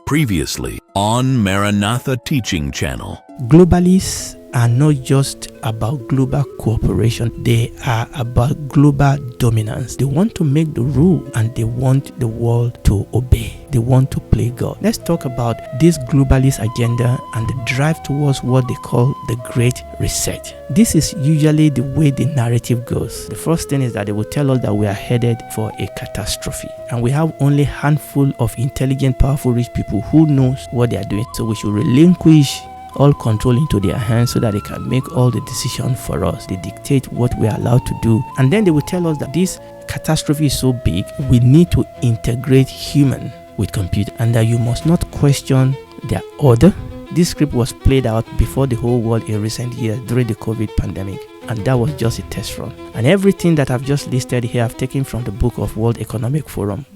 Previously on Maranatha Teaching Channel. Globalists are not just about global cooperation, they are about global dominance. They want to make the rule and they want the world to obey. They want to play God. Let's talk about this globalist agenda and the drive towards what they call the Great Reset. This is usually the way the narrative goes. The first thing is that they will tell us that we are headed for a catastrophe and we have only a handful of intelligent, powerful, rich people who knows what they are doing. So we should relinquish all control into their hands so that they can make all the decisions for us. They dictate what we are allowed to do. And then they will tell us that this catastrophe is so big, we need to integrate human with computer and that you must not question their order. This script was played out before the whole world in recent years during the COVID pandemic. And that was just a test run. And everything that I've just listed here, I've taken from the book of World Economic Forum.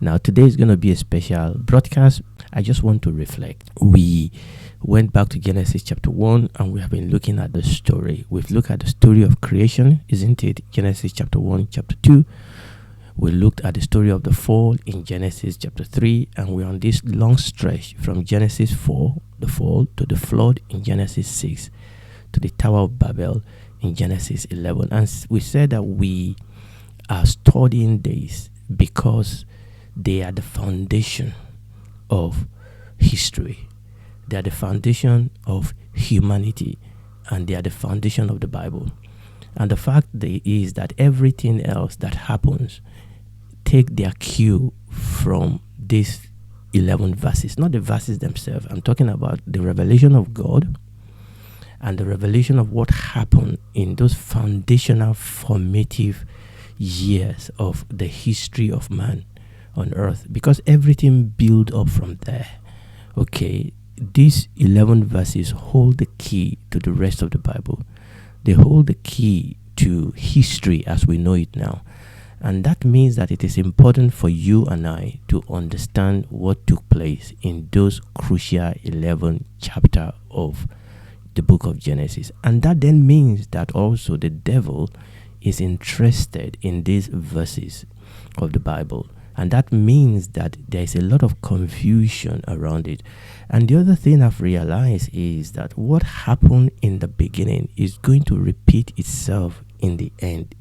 Now, today is going to be a special broadcast. I just want to reflect. We went back to Genesis chapter 1 and we have been looking at the story. We've looked at the story of creation, isn't it? Genesis chapter 1, chapter 2. We looked at the story of the fall in Genesis chapter 3, and we're on this long stretch from Genesis 4, the fall, to the flood in Genesis 6, to the Tower of Babel in Genesis 11. And we said that we are studying this because they are the foundation of history. They are the foundation of humanity, and they are the foundation of the Bible. And the fact is that everything else that happens take their cue from these 11 verses, not the verses themselves. I'm talking about the revelation of God and the revelation of what happened in those foundational, formative years of the history of man on earth, because everything built up from there. Okay, these 11 verses hold the key to the rest of the Bible. They hold the key to history as we know it now. And that means that it is important for you and I to understand what took place in those crucial 11 chapters of the book of Genesis. And that then means that also the devil is interested in these verses of the Bible. And that means that there is a lot of confusion around it. And the other thing I've realized is that what happened in the beginning is going to repeat itself in the end.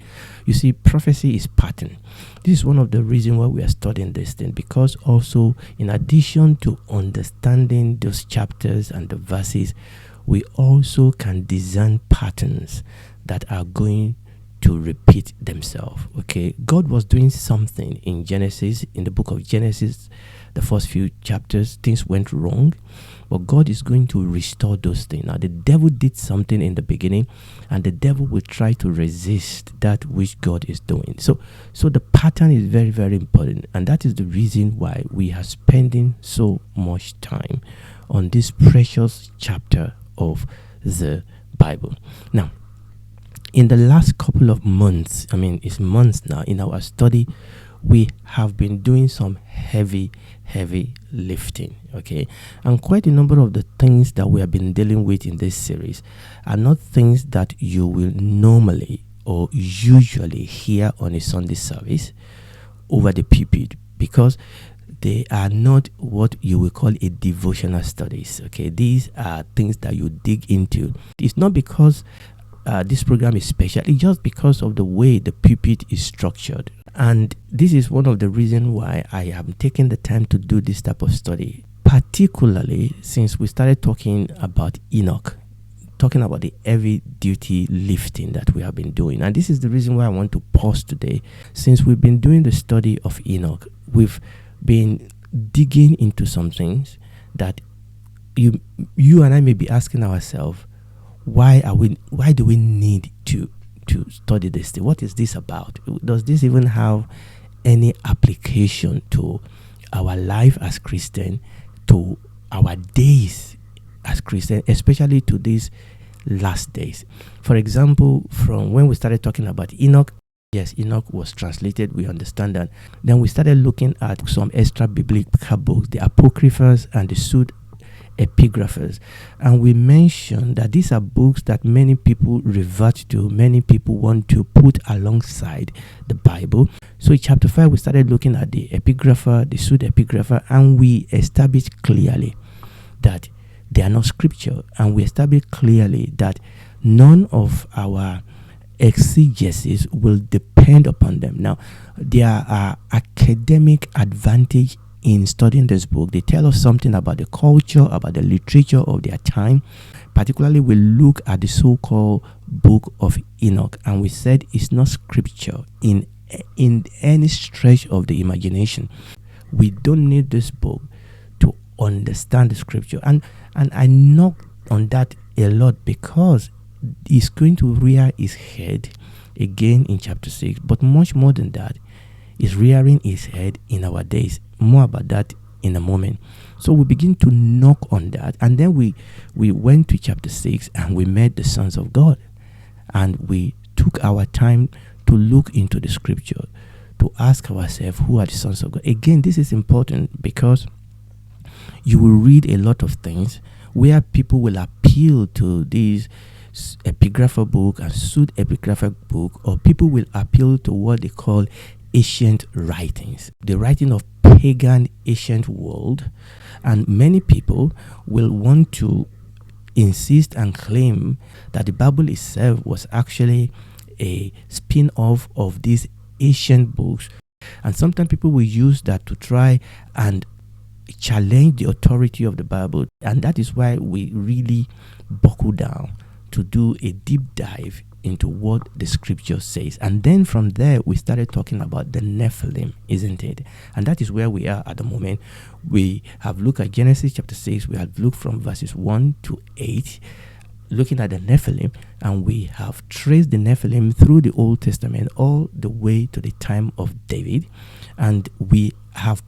You see, prophecy is pattern. This is one of the reasons why we are studying this thing, because also in addition to understanding those chapters and the verses, we also can discern patterns that are going to repeat themselves. Okay, God was doing something in Genesis, in the book of Genesis, the first few chapters, things went wrong, but God is going to restore those things. Now, the devil did something in the beginning, and the devil will try to resist that which God is doing. So the pattern is very, very important, and that is the reason why we are spending so much time on this precious chapter of the Bible. Now, in the last couple of months, it's months now, in our study, we have been doing some heavy lifting, okay? And quite a number of the things that we have been dealing with in this series are not things that you will normally or usually hear on a Sunday service over the pulpit, because they are not what you will call a devotional studies, okay? These are things that you dig into. It's not because this program is special, it's just because of the way the pulpit is structured. And this is one of the reasons why I am taking the time to do this type of study, particularly since we started talking about Enoch, talking about the heavy duty lifting that we have been doing. And this is the reason why I want to pause today. Since we've been doing the study of Enoch, we've been digging into some things that you and I may be asking ourselves, why do we need to study this thing? What is this about? Does this even have any application to our life as Christian, to our days as Christian, especially to these last days? For example, from when we started talking about Enoch, yes, Enoch was translated, we understand that. Then we started looking at some extra biblical books, the Apocryphas and the epigraphers. And we mentioned that these are books that many people revert to, many people want to put alongside the Bible. So in chapter 5, we started looking at the epigrapher, the pseudo-epigrapher, and we established clearly that they are not scripture. And we established clearly that none of our exegesis will depend upon them. Now, there are academic advantage in studying this book. They tell us something about the culture, about the literature of their time. Particularly, we look at the so-called Book of Enoch, and we said it's not scripture in any stretch of the imagination. We don't need this book to understand the scripture. And I knock on that a lot because it's going to rear its head again in chapter 6. But much more than that, it's rearing its head in our days. More about that in a moment. So we begin to knock on that, and then we went to chapter 6 and we met the sons of God, and we took our time to look into the scripture, to ask ourselves, who are the sons of God? Again, this is important because you will read a lot of things where people will appeal to these epigrapher book and pseudo-epigrapher book, or people will appeal to what they call ancient writings, the writing of pagan ancient world, and many people will want to insist and claim that the Bible itself was actually a spin-off of these ancient books. And sometimes people will use that to try and challenge the authority of the Bible, and that is why we really buckle down to do a deep dive into what the scripture says. And then from there, we started talking about the Nephilim, isn't it? And that is where we are at the moment. We have looked at Genesis chapter 6. We have looked from verses 1 to 8, looking at the Nephilim, and we have traced the Nephilim through the Old Testament all the way to the time of David. And we have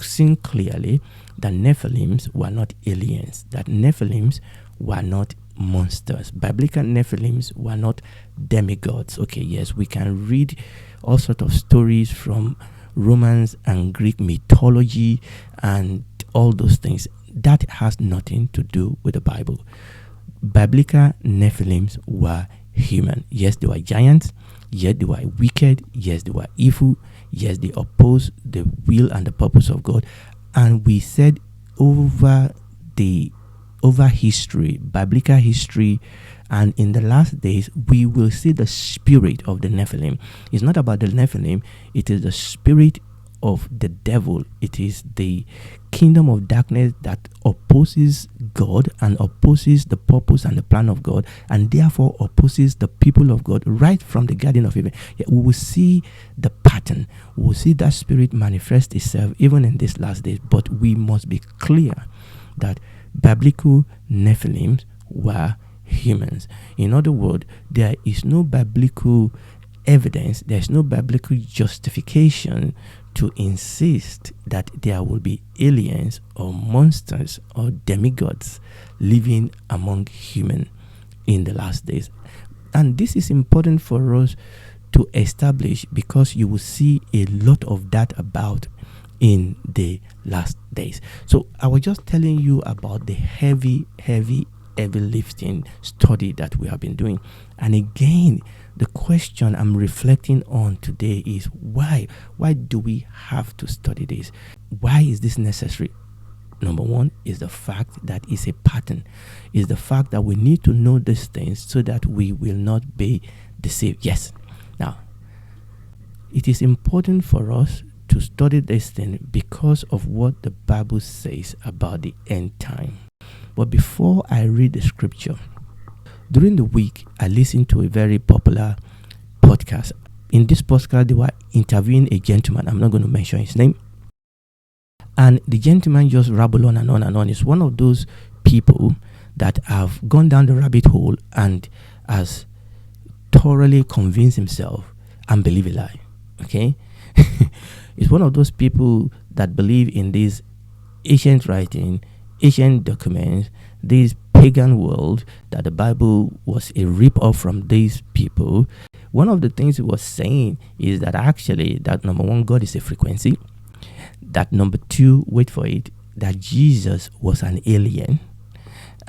seen clearly that Nephilims were not aliens, that Nephilims were not monsters. Biblical Nephilims were not demigods. Okay, yes, we can read all sorts of stories from Romans and Greek mythology and all those things. That has nothing to do with the Bible. Biblical Nephilims were human. Yes, they were giants. Yes, they were wicked. Yes, they were evil. Yes, they opposed the will and the purpose of God. And we said over history, biblical history, and in the last days, we will see the spirit of the Nephilim. It's not about the Nephilim, it is the spirit of the devil. It is the kingdom of darkness that opposes God and opposes the purpose and the plan of God, and therefore opposes the people of God right from the Garden of Eden. Yet we will see the pattern. We will see that spirit manifest itself even in these last days. But we must be clear that biblical Nephilims were humans. In other words, there is no biblical evidence, there is no biblical justification to insist that there will be aliens or monsters or demigods living among humans in the last days. And this is important for us to establish because you will see a lot of that about in the last days. So I was just telling you about the heavy lifting study that we have been doing. And again, the question I'm reflecting on today is why? Why do we have to study this? Why is this necessary? Number one is the fact that it's a pattern. Is the fact that we need to know these things so that we will not be deceived. Yes. Now, it is important for us to study this thing because of what the Bible says about the end time. But before I read the scripture, during the week, I listened to a very popular podcast. In this podcast, they were interviewing a gentleman. I'm not going to mention his name. And the gentleman just rabbled on and on and on. It's one of those people that have gone down the rabbit hole and has thoroughly convinced himself and believe a lie. Okay? It's one of those people that believe in this ancient writing, ancient documents, this pagan world, that the Bible was a rip-off from these people. One of the things he was saying is that actually, that number one, God is a frequency. That number two, wait for it, that Jesus was an alien.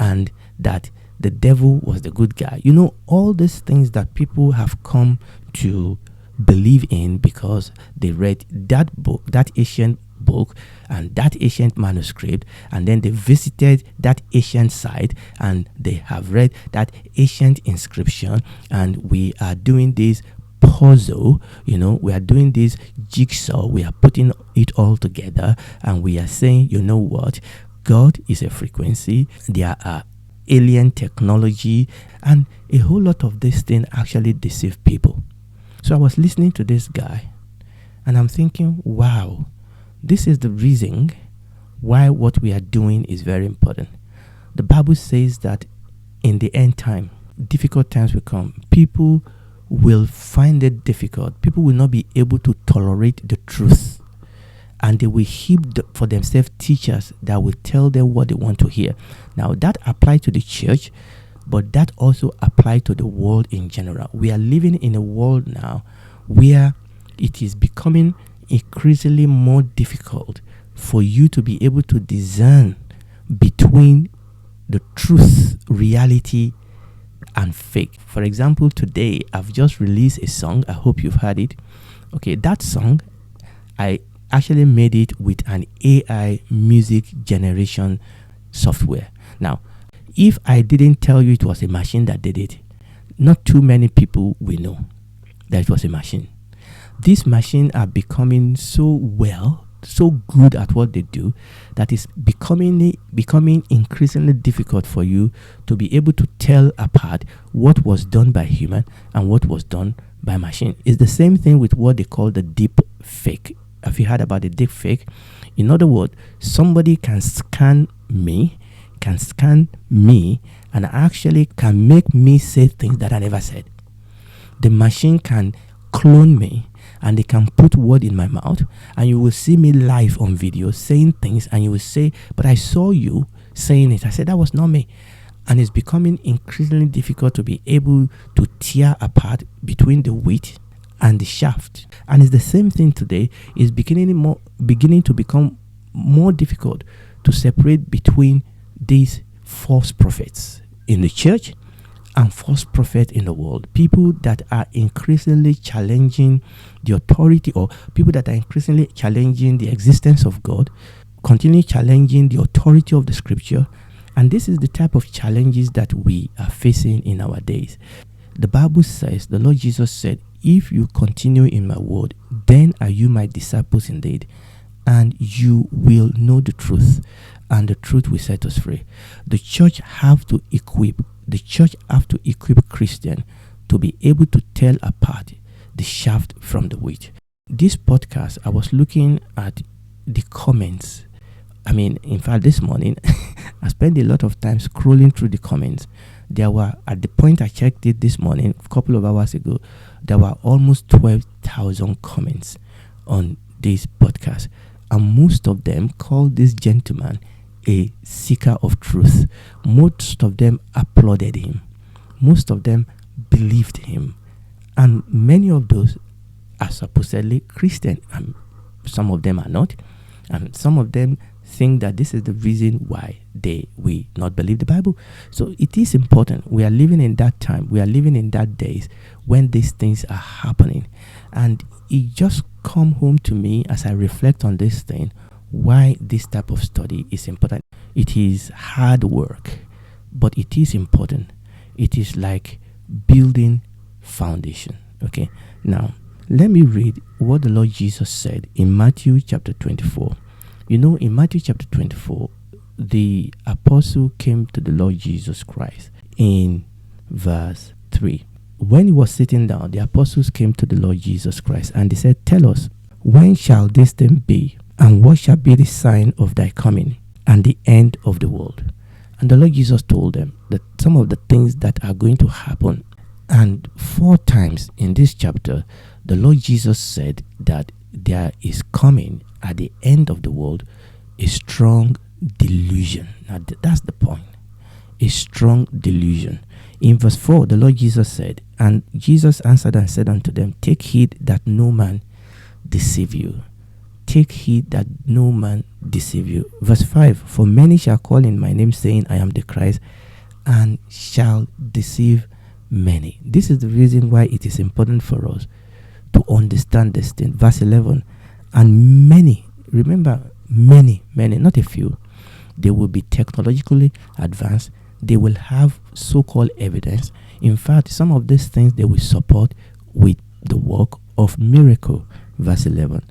and that the devil was the good guy. All these things that people have come to believe in because they read that book, that ancient book, and that ancient manuscript, and then they visited that ancient site and they have read that ancient inscription, and we are doing this puzzle, we are doing this jigsaw, we are putting it all together, and we are saying, what, God is a frequency, there are alien technology, and a whole lot of this thing actually deceive people. So I was listening to this guy and I'm thinking, wow, this is the reason why what we are doing is very important. The Bible says that in the end time, difficult times will come. People will find it difficult. People will not be able to tolerate the truth. And they will heap for themselves teachers that will tell them what they want to hear. Now, that applies to the church, but that also applies to the world in general. We are living in a world now where it is becoming increasingly more difficult for you to be able to discern between the truth, reality, and fake. For example, today I've just released a song. I hope you've heard it. Okay, that song, I actually made it with an AI music generation software. Now, if I didn't tell you it was a machine that did it, not too many people will know that it was a machine. These machines are becoming so good at what they do, that it's becoming increasingly difficult for you to be able to tell apart what was done by human and what was done by machine. It's the same thing with what they call the deep fake. Have you heard about the deep fake? In other words, somebody can scan me and actually can make me say things that I never said. The machine can clone me and they can put word in my mouth, and you will see me live on video saying things, and you will say, but I saw you saying it. I said, that was not me. And it's becoming increasingly difficult to be able to tear apart between the wheat and the shaft. And it's the same thing today. It's beginning to become more difficult to separate between these false prophets in the church and false prophets in the world. People that are increasingly challenging the authority, or people that are increasingly challenging the existence of God, continually challenging the authority of the scripture. And this is the type of challenges that we are facing in our days. The Bible says, the Lord Jesus said, if you continue in my word, then are you my disciples indeed, and you will know the truth, and the truth will set us free. The church have to equip Christians to be able to tell apart the shaft from the wheat. This podcast, I was looking at the comments. In fact, this morning, I spent a lot of time scrolling through the comments. There were, at the point I checked it this morning, a couple of hours ago, there were almost 12,000 comments on this podcast. And most of them called this gentleman a seeker of truth. Most of them applauded him. Most of them believed him. And many of those are supposedly Christian. And some of them are not. And some of them think that this is the reason why they will not believe the Bible. So it is important. We are living in that time. We are living in that days when these things are happening. And it just come home to me as I reflect on this thing, why this type of study is important. It is hard work, but it is important. It is like building foundation. Okay. Now, let me read what the Lord Jesus said in Matthew chapter 24. In Matthew chapter 24, the apostle came to the Lord Jesus Christ in verse 3. When he was sitting down, the apostles came to the Lord Jesus Christ and they said, tell us, when shall this thing be? And what shall be the sign of thy coming and the end of the world? And the Lord Jesus told them that some of the things that are going to happen. And 4 times in this chapter, the Lord Jesus said that there is coming at the end of the world a strong delusion. Now that's the point. A strong delusion. In verse 4, the Lord Jesus said, and Jesus answered and said unto them, take heed that no man deceive you. Take heed that no man deceive you. Verse 5, for many shall call in my name, saying, I am the Christ, and shall deceive many. This is the reason why it is important for us to understand this thing. Verse 11, and many, remember, many, not a few, they will be technologically advanced. They will have so-called evidence. In fact, some of these things they will support with the work of miracle. Verse 11,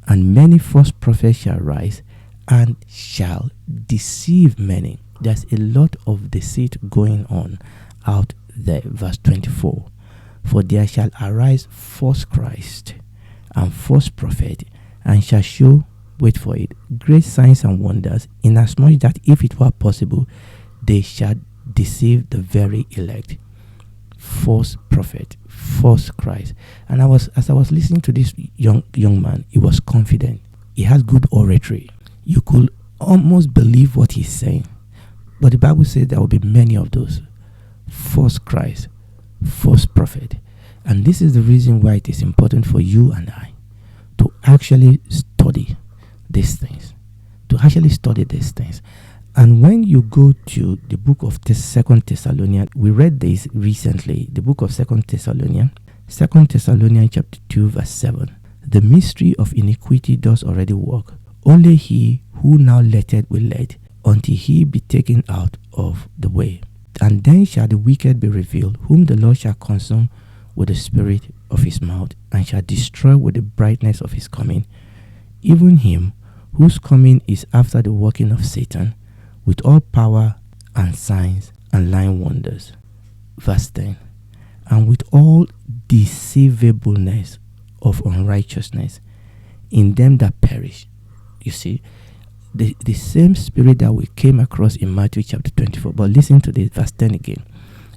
and many false prophets shall rise and shall deceive many. There's a lot of deceit going on out there. Verse 24, for there shall arise false Christ and false prophet, and shall show, wait for it, great signs and wonders, inasmuch that if it were possible, they shall deceive the very elect. False prophet, false Christ. And as I was listening to this young man, he was confident. He has good oratory. You could almost believe what he's saying. But the Bible says there will be many of those. False Christ, false prophet. And this is the reason why it is important for you and I to actually study these things. And when you go to the book of 2 Thessalonians, we read this recently, the book of 2 Thessalonians chapter 2 verse 7. The mystery of iniquity does already work. Only he who now letteth will let, until he be taken out of the way. And then shall the wicked be revealed, whom the Lord shall consume with the spirit of his mouth, and shall destroy with the brightness of his coming, even him whose coming is after the working of Satan, with all power and signs and lying wonders. Verse 10, and with all deceivableness of unrighteousness in them that perish. You see, the same spirit that we came across in Matthew chapter 24. But listen to this, verse 10 again.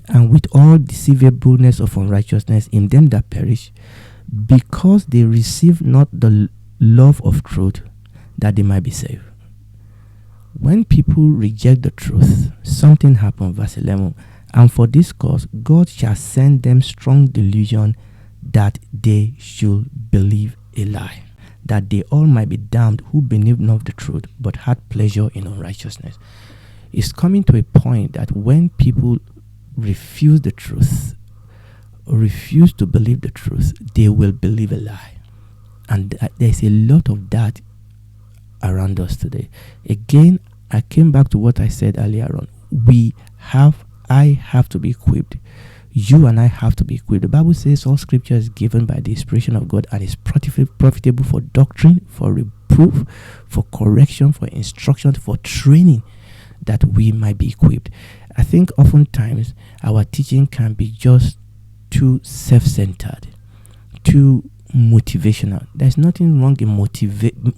And with all deceivableness of unrighteousness in them that perish, because they receive not the love of truth, that they might be saved. When people reject the truth, something happens. Verse 11, and for this cause God shall send them strong delusion, that they should believe a lie, that they all might be damned who believed not the truth, but had pleasure in unrighteousness. It's coming to a point that when people refuse the truth, or refuse to believe the truth, they will believe a lie. And there's a lot of that around us today. Again, I came back to what I said earlier on. I have to be equipped. You and I have to be equipped. The Bible says all scripture is given by the inspiration of God and is profitable for doctrine, for reproof, for correction, for instruction, for training, that we might be equipped. I think oftentimes our teaching can be just too self-centered, too motivational. There's nothing wrong in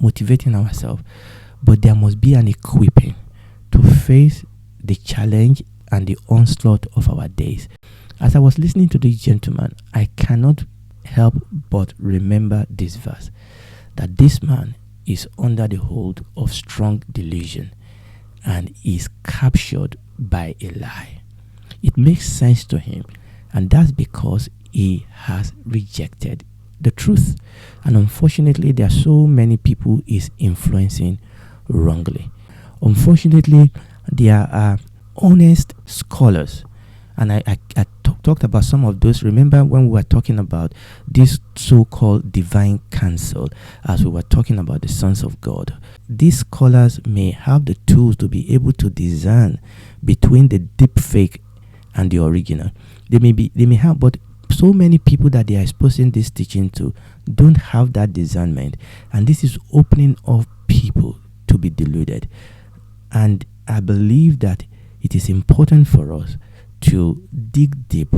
motivating ourselves, but there must be an equipping to face the challenge and the onslaught of our days. As I was listening to this gentleman, I cannot help but remember this verse, that this man is under the hold of strong delusion and is captured by a lie. It makes sense to him, and that's because he has rejected the truth. And unfortunately, there are so many people is influencing wrongly. Unfortunately, there are honest scholars, and I talked about some of those. Remember when we were talking about this so-called divine council, as we were talking about the sons of God. These scholars may have the tools to be able to discern between the deep fake and the original. They may have, but so many people that they are exposing this teaching to don't have that discernment, and this is opening up people to be deluded. And I believe that it is important for us to dig deep.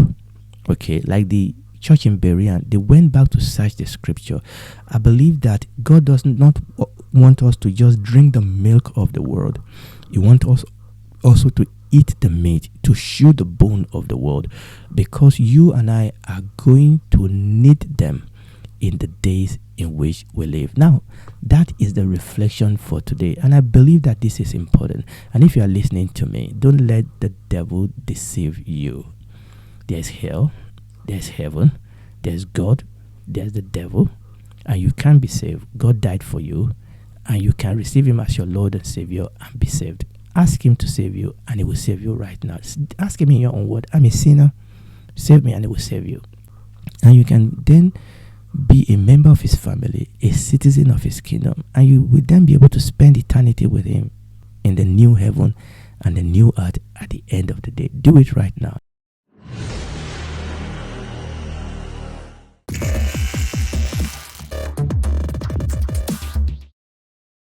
Okay, like the church in Berean, they went back to search the scripture. I believe that God does not want us to just drink the milk of the world. He wants us also to eat the meat, to chew the bone of the world, because you and I are going to need them in the days in which we live. Now, that is the reflection for today, and I believe that this is important. And if you are listening to me, don't let the devil deceive you. There's hell, there's heaven, there's God, there's the devil, and you can't be saved. God died for you, and you can receive him as your Lord and Savior and be saved. Ask him to save you, and he will save you right now. Ask him in your own word, I'm a sinner, save me, and he will save you. And you can then be a member of his family, a citizen of his kingdom, and you will then be able to spend eternity with him in the new heaven and the new earth at the end of the day. Do it right now.